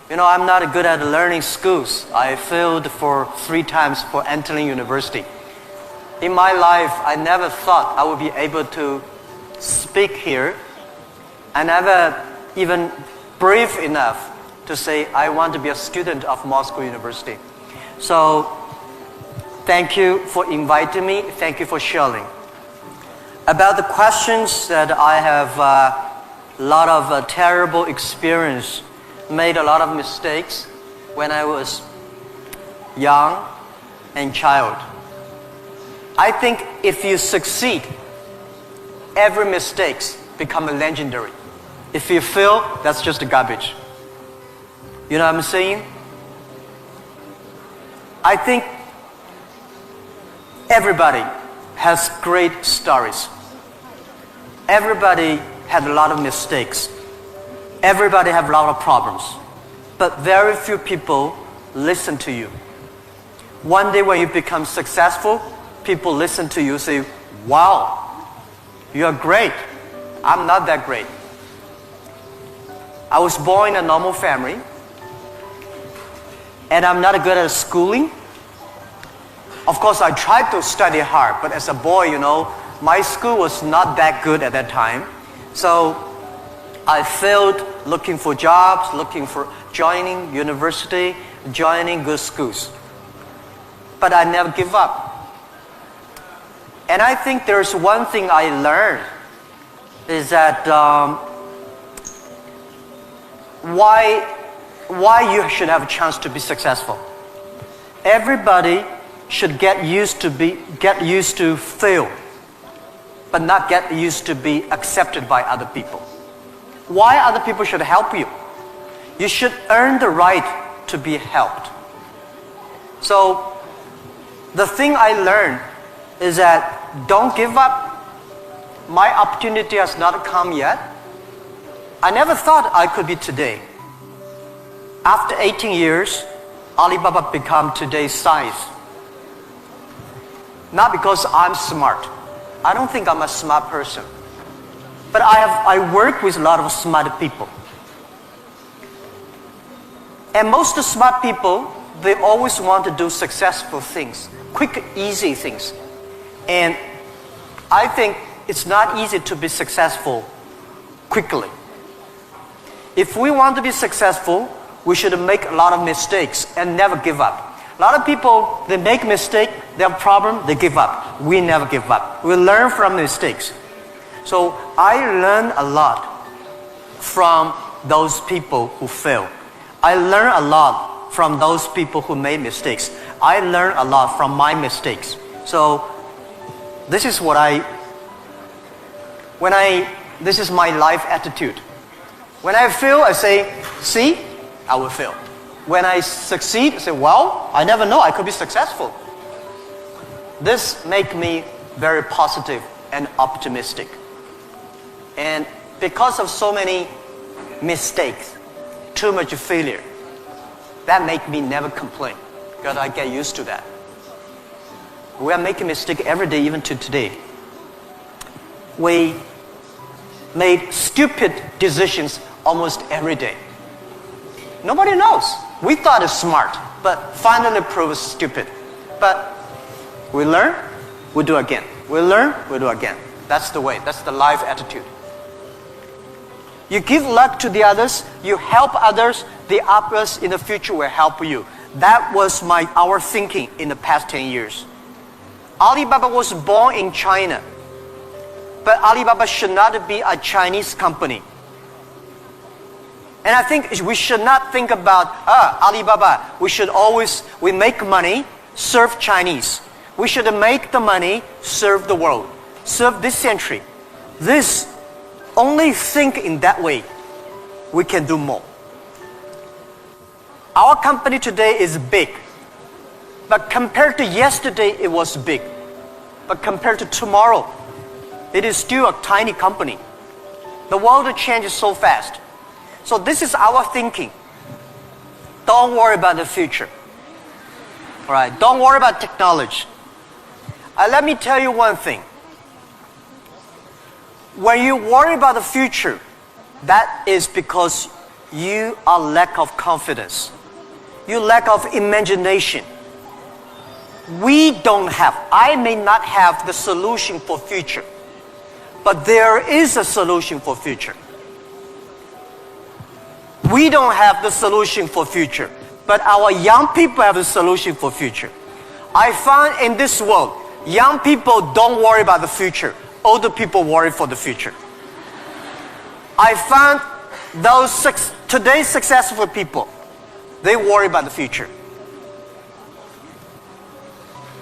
I'm not good at learning schools. I failed for 3 times for entering university. In my life, I never thought I would be able to speak here. I never even brave enough to say I want to be a student of Moscow University. So, thank you for inviting me. Thank you for sharing. About the questions that I have a lot of terrible experience, made a lot of mistakes when I was young and child. I think if you succeed, every mistake becomes legendary. If you fail, that's just garbage. You know what I'm saying? I think everybody has great stories. Everybody had a lot of mistakes. Everybody have a lot of problems. But very few people listen to you. One day when you become successful, people listen to you, say, wow, you're great. I'm not that great. I was born in a normal family, and I'm not good at schooling. Of course, I tried to study hard, but as a boy, my school was not that good at that time. So I failed looking for jobs, looking for joining university, joining good schools. But I never give up. And I think there's one thing I learned is that why you should have a chance to be successful. Everybody should get used to fail, but not get used to be accepted by other people. Why other people should help you? You should earn the right to be helped. So the thing I learned is that don't give up. My opportunity has not come yet. I never thought I could be today. After 18 years, Alibaba become today's size. Not because I'm smart. I don't think I'm a smart person. But I work with a lot of smart people. And most smart people, they always want to do successful things, quick, easy things. And I think it's not easy to be successful quickly. If we want to be successful, we should make a lot of mistakes and never give up. A lot of people, they make mistake, they have problem, they give up. We never give up. We learn from mistakes. So I learned a lot from those people who fail. I learned a lot from those people who made mistakes. I learned a lot from my mistakes. So this is this is my life attitude. When I fail, I say, see, I will fail. When I succeed, I say, well, I never know, I could be successful. This makes me very positive and optimistic. And because of so many mistakes, too much failure, that makes me never complain, because I get used to that. We are making mistakes every day, even to today. We made stupid decisions almost every day. Nobody knows. We thought it's smart, but finally proved stupid. But we learn, we do again. We learn, we do again. That's the way. That's the life attitude. You give luck to the others, you help others, the others in the future will help you. That was our thinking in the past 10 years. Alibaba was born in China, but Alibaba should not be a Chinese company. And I think we should not think about, Alibaba, we make money, serve Chinese. We should make the money, serve the world, serve this century. Only think in that way, we can do more. Our company today is big, but compared to yesterday, it was big. But compared to tomorrow, it is still a tiny company. The world changes so fast. So this is our thinking. Don't worry about the future. All right? Don't worry about technology. Let me tell you one thing. When you worry about the future, that is because you are lack of confidence. You lack of imagination. We don't have, I may not have the solution for future, but there is a solution for future. We don't have the solution for future, but our young people have the solution for future. I find in this world, young people don't worry about the future. Older people worry for the future. I find today's successful people, they worry about the future.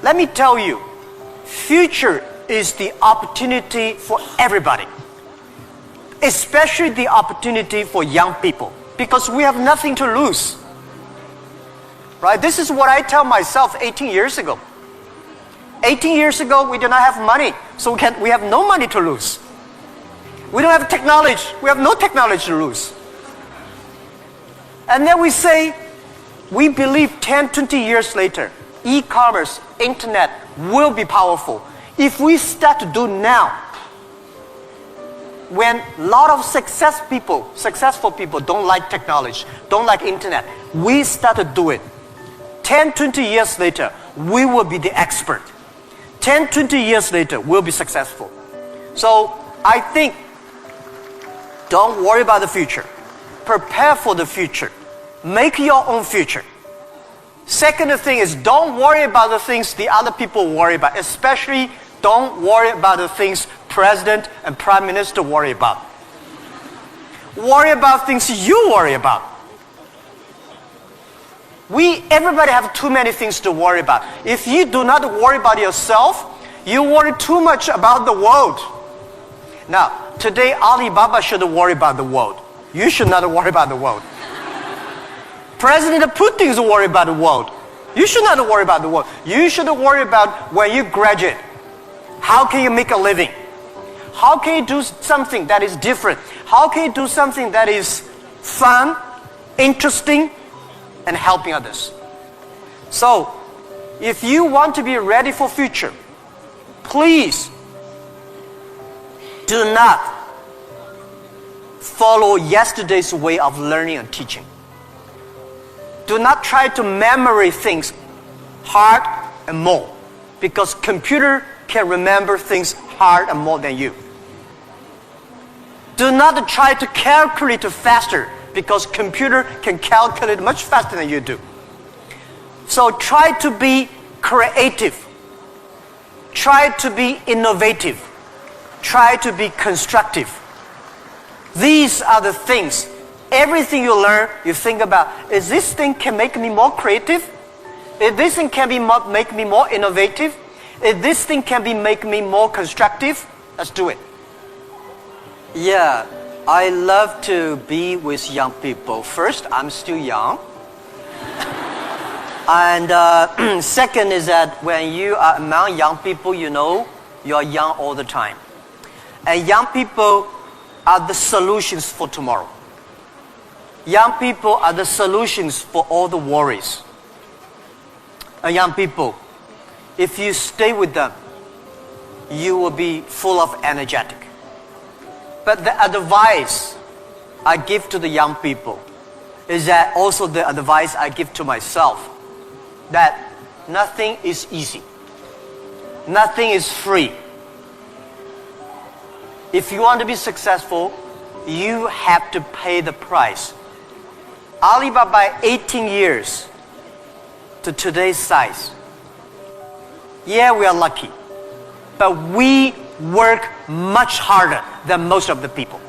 Let me tell you, future is the opportunity for everybody, especially the opportunity for young people, because we have nothing to lose. Right? This is what I tell myself 18 years ago. 18 years ago, we did not have money, so we have no money to lose. We don't have technology, we have no technology to lose. And then we say, we believe 10, 20 years later, e-commerce, internet will be powerful. If we start to do now, when a lot of successful people don't like technology, don't like internet, we start to do it. 10, 20 years later, we will be the expert. 10, 20 years later, we'll be successful. So I think, don't worry about the future. Prepare for the future. Make your own future. Second thing is, don't worry about the things the other people worry about. Especially, don't worry about the things President and Prime Minister worry about. Worry about things you worry about. Everybody have too many things to worry about. If you do not worry about yourself, you worry too much about the world. Now, today Alibaba should worry about the world. You should not worry about the world. President Putin is worried about the world. You should not worry about the world. You should worry about when you graduate. How can you make a living? How can you do something that is different? How can you do something that is fun, interesting, and helping others? So, if you want to be ready for future, please do not follow yesterday's way of learning and teaching. Do not try to memorize things hard and more, because computer can remember things hard and more than you. Do not try to calculate faster, because computer can calculate much faster than you do. So try to be creative. Try to be innovative. Try to be constructive. These are the things. Everything you learn, you think about, is this thing can make me more creative? If this thing can make me more innovative? If this thing can make me more constructive? Let's do it. Yeah, I love to be with young people. First, I'm still young. And second is that when you are among young people, you know you are young all the time. And young people are the solutions for tomorrow. Young people are the solutions for all the worries. And young people, if you stay with them, you will be full of energetic. But the advice I give to the young people is that also the advice I give to myself, that nothing is easy. Nothing is free. If you want to be successful, you have to pay the price. Alibaba 18 years to today's size. Yeah, we are lucky, but we work much harder than most of the people.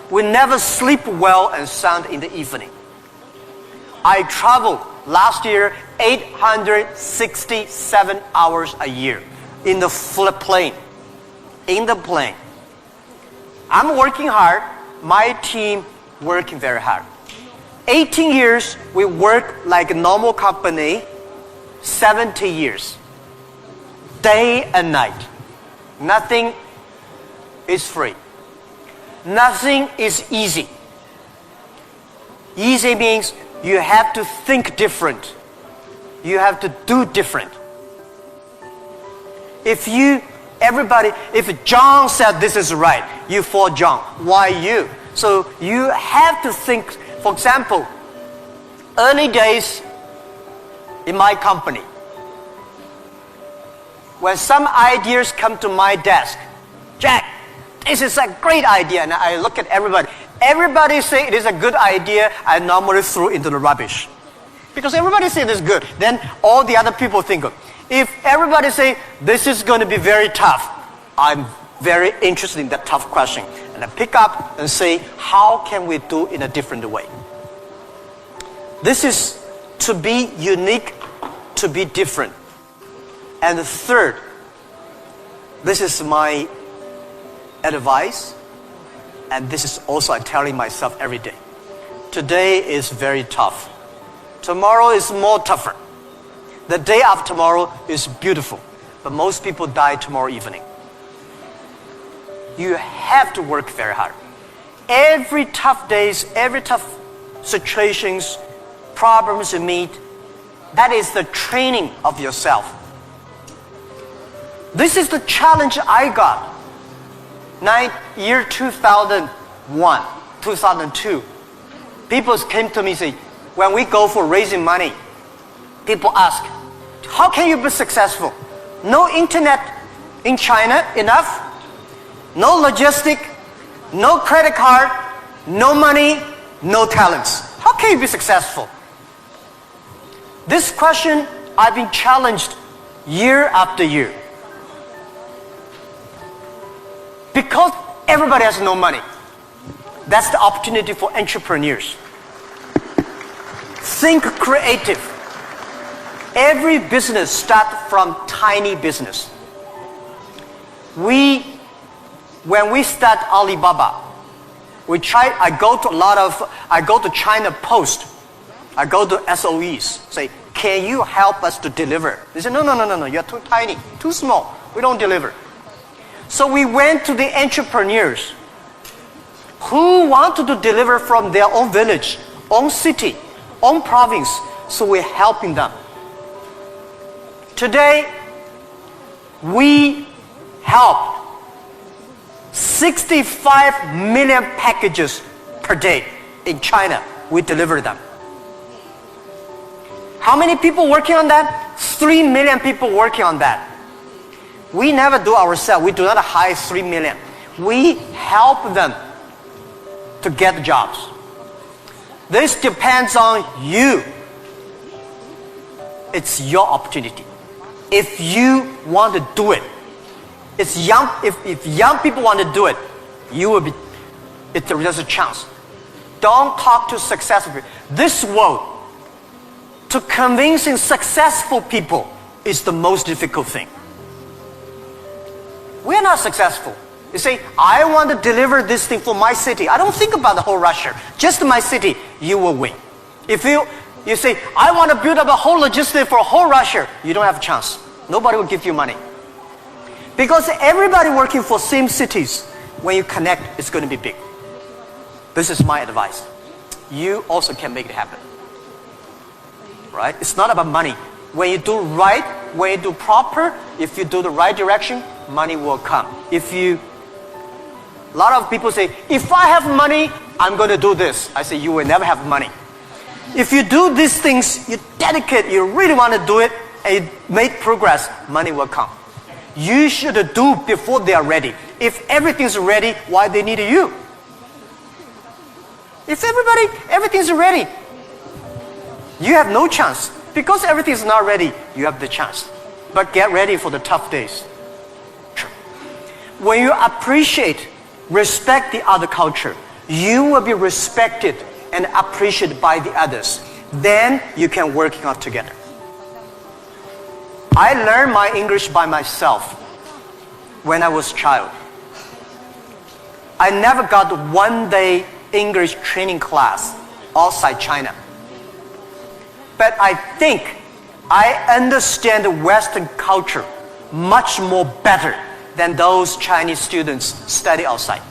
We never sleep well and sound in the evening. I traveled last year 867 hours a year in the plane. In the plane. I'm working hard, my team working very hard. 18 years, we work like a normal company, 70 years. Day and night. Nothing is free. Nothing is easy. Easy means you have to think different. You have to do different. If John said this is right, you follow John. Why you? So you have to think For example, early days in my company, when some ideas come to my desk, Jack, this is a great idea, and I look at everybody. Everybody say it is a good idea, I normally throw into the rubbish. Because everybody say it is good, then all the other people think of. If everybody say this is going to be very tough, I'm very interested in that tough question. And I pick up and say, how can we do it in a different way? This is to be unique, to be different. And the third, this is my advice, and this is also I'm telling myself every day. Today is very tough. Tomorrow is more tougher. The day after tomorrow is beautiful, but most people die tomorrow evening. You have to work very hard. Every tough days, every tough situations, problems you meet, that is the training of yourself. This is the challenge I got. Year 2001, 2002. People came to me and say, when we go for raising money, people ask, how can you be successful? No internet in China enough, no logistic, no credit card, no money, no talents. How can you be successful? This question I've been challenged year after year. Because everybody has no money. That's the opportunity for entrepreneurs. Think creative. Every business starts from tiny business. When we start Alibaba, I go to China Post. I go to SOEs, say, can you help us to deliver? They say, no, you're too tiny, too small. We don't deliver. So we went to the entrepreneurs who wanted to deliver from their own village, own city, own province. So we're helping them. Today, we help 65 million packages per day in China. We deliver them. How many people working on that? 3 million people working on that. We never do ourselves. We do not hire 3 million. We help them to get jobs. This depends on you. It's your opportunity. If you want to do it, if young people want to do it, there's a chance. Don't talk to successful people. This world, to convincing successful people is the most difficult thing. We're not successful. You say, I want to deliver this thing for my city. I don't think about the whole Russia. Just my city, you will win. If you say, I want to build up a whole logistics for whole Russia, you don't have a chance. Nobody will give you money. Because everybody working for same cities, when you connect, it's going to be big. This is my advice. You also can make it happen. Right? It's not about money. When you do right, when you do proper, if you do the right direction, money will come. A lot of people say, if I have money, I'm going to do this. I say, you will never have money. If you do these things, you dedicate, you really want to do it, and you make progress, money will come. You should do before they are ready. If everything's ready, why they need you? If everything's ready, you have no chance. Because everything is not ready, you have the chance. But get ready for the tough days. When you appreciate, respect the other culture, you will be respected and appreciated by the others. Then you can work out together. I learned my English by myself when I was a child. I never got 1 day English training class outside China. But I think I understand the Western culture much more better than those Chinese students study outside.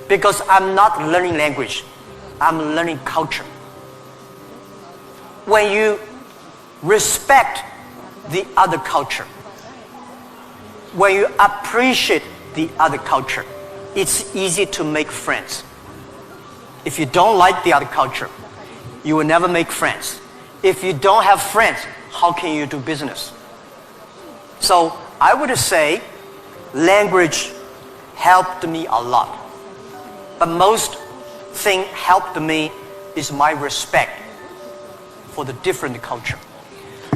Because I'm not learning language, I'm learning culture. When you respect the other culture, when you appreciate the other culture, it's easy to make friends. If you don't like the other culture, you will never make friends. If you don't have friends, how can you do business? So I would say language helped me a lot. But most thing helped me is my respect for the different culture.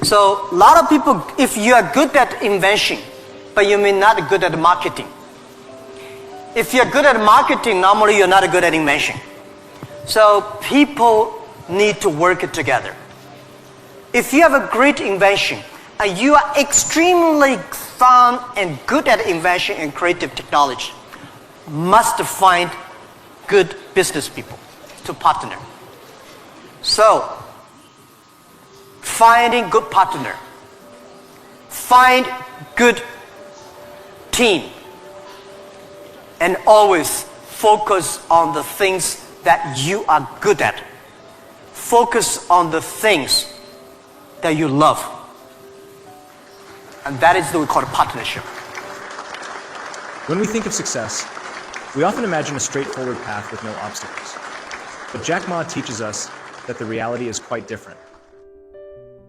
So a lot of people, if you are good at invention, but you may not be good at marketing. If you're good at marketing, normally you're not good at invention. So people need to work together. If you have a great invention and you are extremely fun and good at invention and creative technology, must find good business people to partner. So, finding good partner, find good team, and always focus on the things that you are good at. Focus on the things that you love. And that is what we call a partnership. When we think of success, we often imagine a straightforward path with no obstacles. But Jack Ma teaches us that the reality is quite different.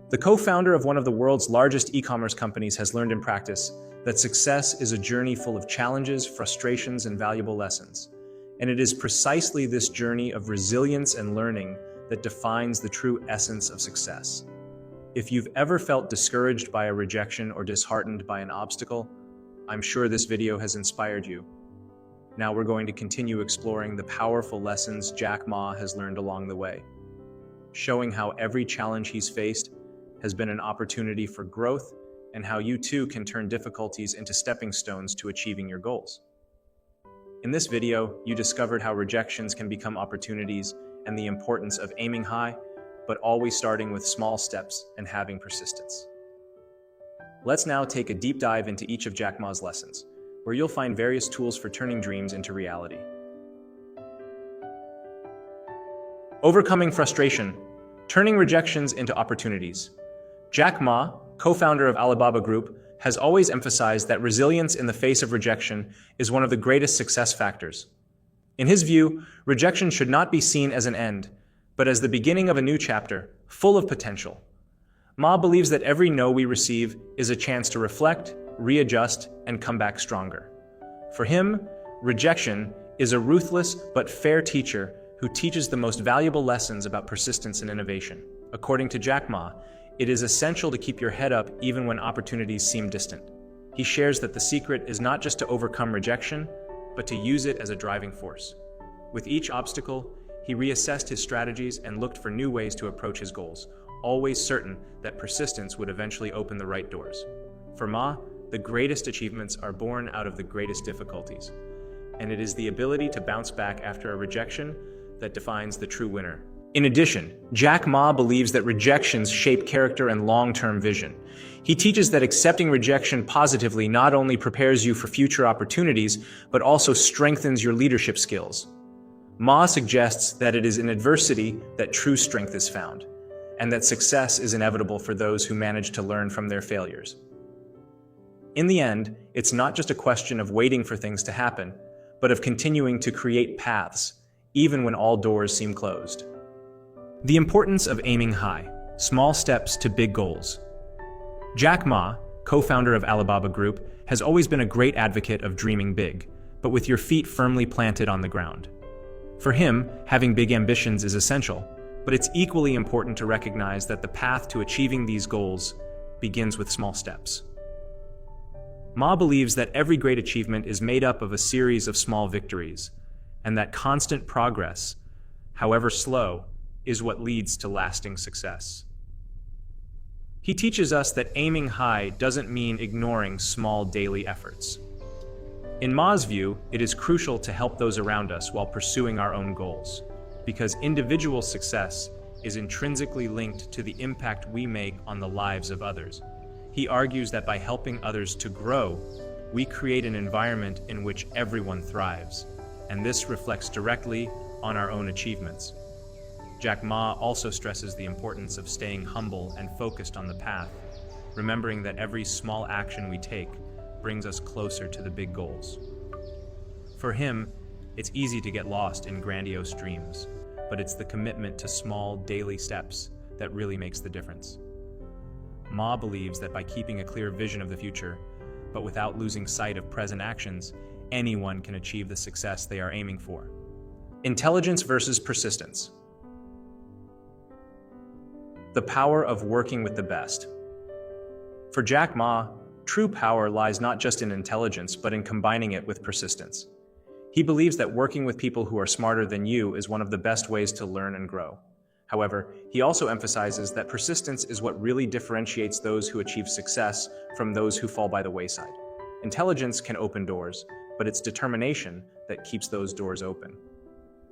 The co-founder of one of the world's largest e-commerce companies has learned in practice that success is a journey full of challenges, frustrations, and valuable lessons. And it is precisely this journey of resilience and learning that defines the true essence of success. If you've ever felt discouraged by a rejection or disheartened by an obstacle, I'm sure this video has inspired you. Now we're going to continue exploring the powerful lessons Jack Ma has learned along the way, showing how every challenge he's faced has been an opportunity for growth and how you too can turn difficulties into stepping stones to achieving your goals. In this video, you discovered how rejections can become opportunities and the importance of aiming high, but always starting with small steps and having persistence. Let's now take a deep dive into each of Jack Ma's lessons, where you'll find various tools for turning dreams into reality. Overcoming frustration, turning rejections into opportunities. Jack Ma, co-founder of Alibaba Group, has always emphasized that resilience in the face of rejection is one of the greatest success factors. In his view, rejection should not be seen as an end, but as the beginning of a new chapter, full of potential. Ma believes that every no we receive is a chance to reflect, readjust, and come back stronger. For him, rejection is a ruthless but fair teacher who teaches the most valuable lessons about persistence and innovation. According to Jack Ma, it is essential to keep your head up even when opportunities seem distant. He shares that the secret is not just to overcome rejection, but to use it as a driving force. With each obstacle, he reassessed his strategies and looked for new ways to approach his goals, always certain that persistence would eventually open the right doors. For Ma, the greatest achievements are born out of the greatest difficulties, and it is the ability to bounce back after a rejection that defines the true winner. In addition, Jack Ma believes that rejections shape character and long-term vision. He teaches that accepting rejection positively not only prepares you for future opportunities, but also strengthens your leadership skills. Ma suggests that it is in adversity that true strength is found, and that success is inevitable for those who manage to learn from their failures. In the end, it's not just a question of waiting for things to happen, but of continuing to create paths, even when all doors seem closed. The importance of aiming high, small steps to big goals. Jack Ma, co-founder of Alibaba Group, has always been a great advocate of dreaming big, but with your feet firmly planted on the ground. For him, having big ambitions is essential, but it's equally important to recognize that the path to achieving these goals begins with small steps. Ma believes that every great achievement is made up of a series of small victories, and that constant progress, however slow, is what leads to lasting success. He teaches us that aiming high doesn't mean ignoring small daily efforts. In Ma's view, it is crucial to help those around us while pursuing our own goals, because individual success is intrinsically linked to the impact we make on the lives of others. He argues that by helping others to grow, we create an environment in which everyone thrives, and this reflects directly on our own achievements. Jack Ma also stresses the importance of staying humble and focused on the path, remembering that every small action we take brings us closer to the big goals. For him, It's easy to get lost in grandiose dreams, but it's the commitment to small daily steps that really makes the difference. Ma believes that by keeping a clear vision of the future, but without losing sight of present actions, anyone can achieve the success they are aiming for. Intelligence versus persistence. The power of working with the best. For Jack Ma, true power lies not just in intelligence, but in combining it with persistence. He believes that working with people who are smarter than you is one of the best ways to learn and grow. However, he also emphasizes that persistence is what really differentiates those who achieve success from those who fall by the wayside. Intelligence can open doors, but it's determination that keeps those doors open.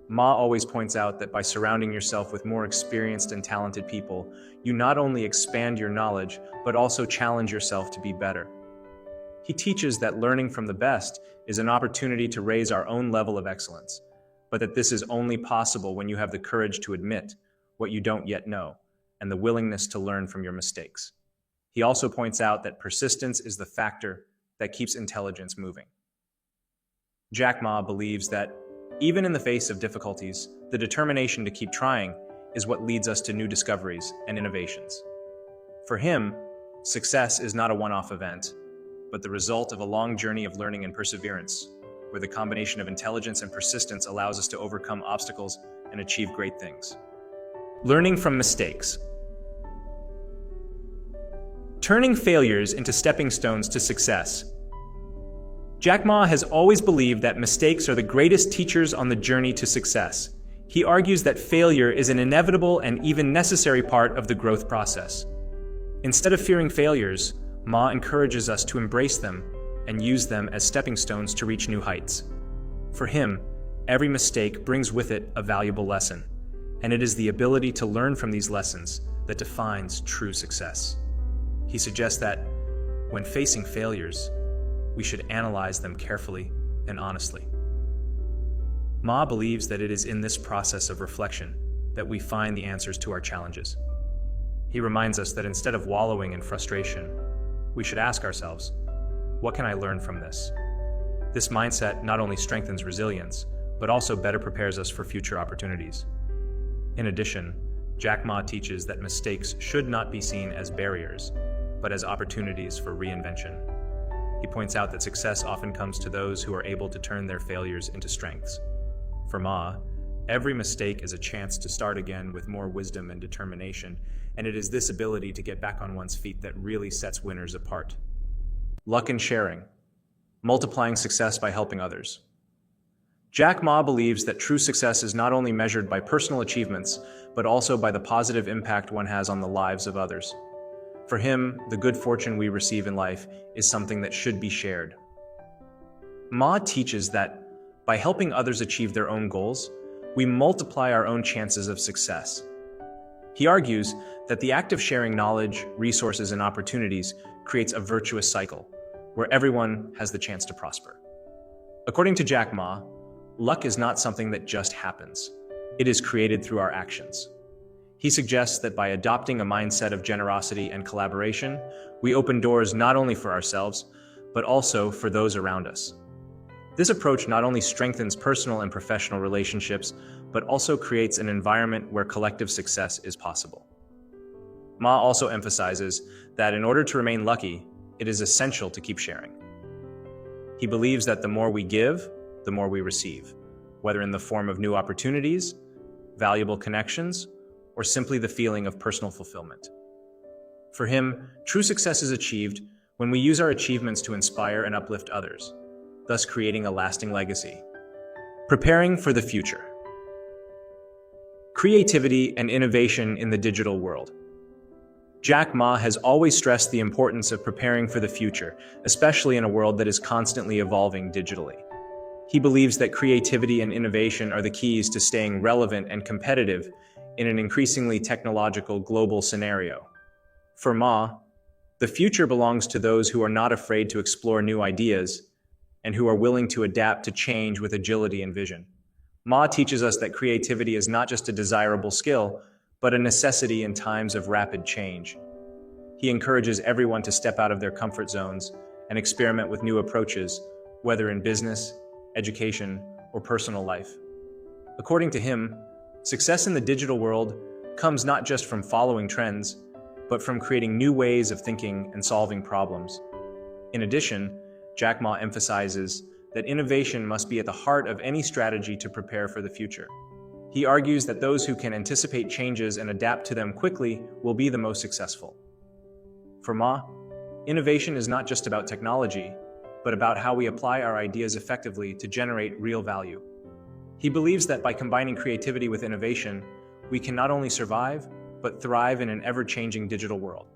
Ma always points out that by surrounding yourself with more experienced and talented people, you not only expand your knowledge, but also challenge yourself to be better. He teaches that learning from the best is an opportunity to raise our own level of excellence, but that this is only possible when you have the courage to admit what you don't yet know and the willingness to learn from your mistakes. He also points out that persistence is the factor that keeps intelligence moving. Jack Ma believes that even in the face of difficulties, the determination to keep trying is what leads us to new discoveries and innovations. For him, success is not a one-off event, but the result of a long journey of learning and perseverance, where the combination of intelligence and persistence allows us to overcome obstacles and achieve great things. Learning from mistakes. Turning failures into stepping stones to success. Jack Ma has always believed that mistakes are the greatest teachers on the journey to success. He argues that failure is an inevitable and even necessary part of the growth process. Instead of fearing failures, Ma encourages us to embrace them and use them as stepping stones to reach new heights. For him, every mistake brings with it a valuable lesson, and it is the ability to learn from these lessons that defines true success. He suggests that when facing failures, we should analyze them carefully and honestly. Ma believes that it is in this process of reflection that we find the answers to our challenges. He reminds us that instead of wallowing in frustration, we should ask ourselves, what can I learn from this? This mindset not only strengthens resilience, but also better prepares us for future opportunities. In addition, Jack Ma teaches that mistakes should not be seen as barriers, but as opportunities for reinvention. He points out that success often comes to those who are able to turn their failures into strengths. For Ma, every mistake is a chance to start again with more wisdom and determination, and it is this ability to get back on one's feet that really sets winners apart. Luck and sharing. Multiplying success by helping others. Jack Ma believes that true success is not only measured by personal achievements, but also by the positive impact one has on the lives of others. For him, the good fortune we receive in life is something that should be shared. Ma teaches that by helping others achieve their own goals, we multiply our own chances of success. He argues that the act of sharing knowledge, resources, and opportunities creates a virtuous cycle, where everyone has the chance to prosper. According to Jack Ma, luck is not something that just happens. It is created through our actions. He suggests that by adopting a mindset of generosity and collaboration, we open doors not only for ourselves, but also for those around us. This approach not only strengthens personal and professional relationships, but also creates an environment where collective success is possible. Ma also emphasizes that in order to remain lucky, it is essential to keep sharing. He believes that the more we give, the more we receive, whether in the form of new opportunities, valuable connections, or simply the feeling of personal fulfillment. For him, true success is achieved when we use our achievements to inspire and uplift others, thus creating a lasting legacy. Preparing for the future. Creativity and innovation in the digital world. Jack Ma has always stressed the importance of preparing for the future, especially in a world that is constantly evolving digitally. He believes that creativity and innovation are the keys to staying relevant and competitive in an increasingly technological global scenario. For Ma, the future belongs to those who are not afraid to explore new ideas and who are willing to adapt to change with agility and vision. Ma teaches us that creativity is not just a desirable skill, but a necessity in times of rapid change. He encourages everyone to step out of their comfort zones and experiment with new approaches, whether in business, education, or personal life. According to him, success in the digital world comes not just from following trends, but from creating new ways of thinking and solving problems. In addition, Jack Ma emphasizes that innovation must be at the heart of any strategy to prepare for the future. He argues that those who can anticipate changes and adapt to them quickly will be the most successful. For Ma, innovation is not just about technology, but about how we apply our ideas effectively to generate real value. He believes that by combining creativity with innovation, we can not only survive, but thrive in an ever-changing digital world.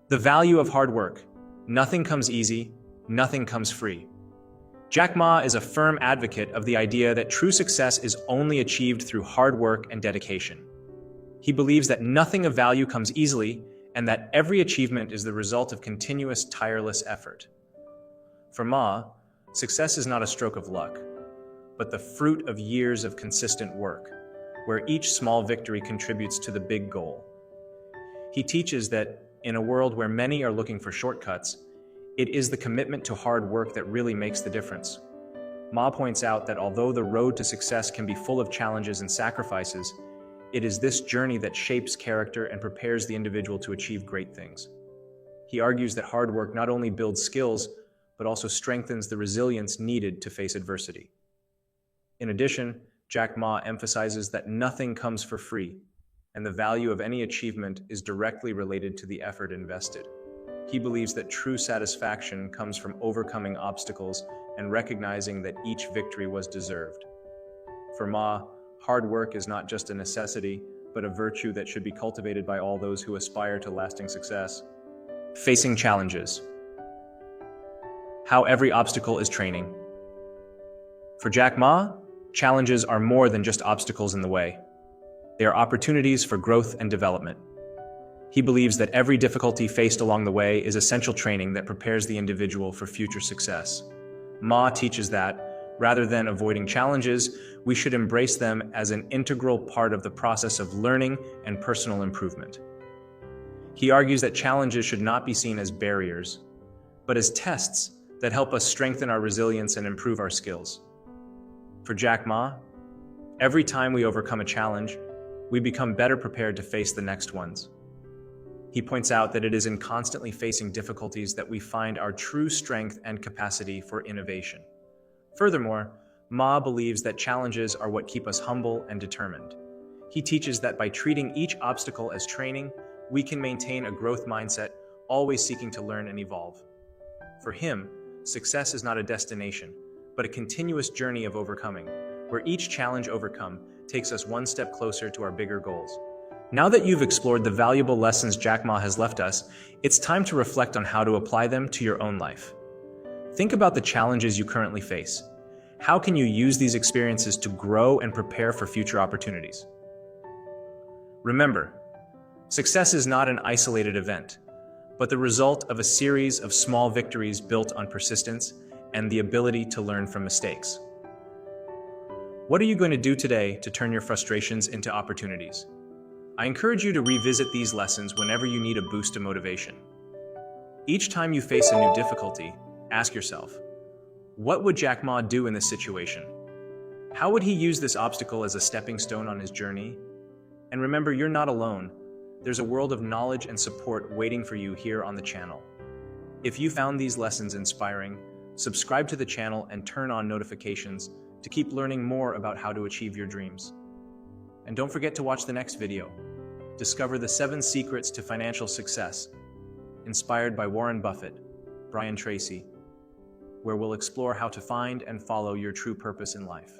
The value of hard work. Nothing comes easy, nothing comes free. Jack Ma is a firm advocate of the idea that true success is only achieved through hard work and dedication. He believes that nothing of value comes easily and that every achievement is the result of continuous, tireless effort. For Ma, success is not a stroke of luck, but the fruit of years of consistent work, where each small victory contributes to the big goal. He teaches that in a world where many are looking for shortcuts, it is the commitment to hard work that really makes the difference. Ma points out that although the road to success can be full of challenges and sacrifices, it is this journey that shapes character and prepares the individual to achieve great things. He argues that hard work not only builds skills, but also strengthens the resilience needed to face adversity. In addition, Jack Ma emphasizes that nothing comes for free, and the value of any achievement is directly related to the effort invested. He believes that true satisfaction comes from overcoming obstacles and recognizing that each victory was deserved. For Ma, hard work is not just a necessity, but a virtue that should be cultivated by all those who aspire to lasting success. Facing challenges. How every obstacle is training. For Jack Ma, challenges are more than just obstacles in the way. They are opportunities for growth and development. He believes that every difficulty faced along the way is essential training that prepares the individual for future success. Ma teaches that, rather than avoiding challenges, we should embrace them as an integral part of the process of learning and personal improvement. He argues that challenges should not be seen as barriers, but as tests that help us strengthen our resilience and improve our skills. For Jack Ma, every time we overcome a challenge, we become better prepared to face the next ones. He points out that it is in constantly facing difficulties that we find our true strength and capacity for innovation. Furthermore, Ma believes that challenges are what keep us humble and determined. He teaches that by treating each obstacle as training, we can maintain a growth mindset, always seeking to learn and evolve. For him, success is not a destination, but a continuous journey of overcoming, where each challenge overcome takes us one step closer to our bigger goals. Now that you've explored the valuable lessons Jack Ma has left us, it's time to reflect on how to apply them to your own life. Think about the challenges you currently face. How can you use these experiences to grow and prepare for future opportunities? Remember, success is not an isolated event, but the result of a series of small victories built on persistence and the ability to learn from mistakes. What are you going to do today to turn your frustrations into opportunities? I encourage you to revisit these lessons whenever you need a boost of motivation. Each time you face a new difficulty, ask yourself, what would Jack Ma do in this situation? How would he use this obstacle as a stepping stone on his journey? And remember, you're not alone. There's a world of knowledge and support waiting for you here on the channel. If you found these lessons inspiring, subscribe to the channel and turn on notifications to keep learning more about how to achieve your dreams. And don't forget to watch the next video. Discover the 7 secrets to financial success, inspired by Warren Buffett, Brian Tracy, where we'll explore how to find and follow your true purpose in life.